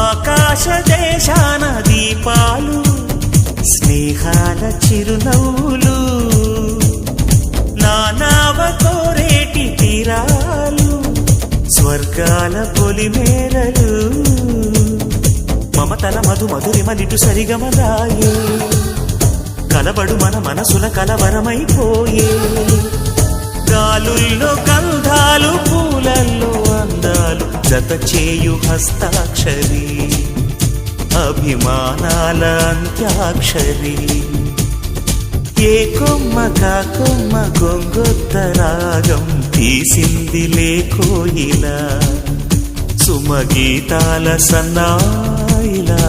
ఆకాశ దేశాన దీపాలు స్నేహాల చిరునవ్వులు నానావ కోరేటి తీరాలు స్వర్గాల పొలిమేరలు మమతల మధు మధురిమలిటు సరిగమలాయే కలబడు మన మనసుల కలవరమైపోయే గాలుల్లో గంధాలు పూలల్లో అందాలు జత చేయు హస్తాక్షరి అభిమానాల అంత్యాక్షరి ఏ కొమ్మ కా కొమ్మ గొంగొత్త రాగం తీసిందిలే కోయిలా సుమగీతాల సన్నాయిలా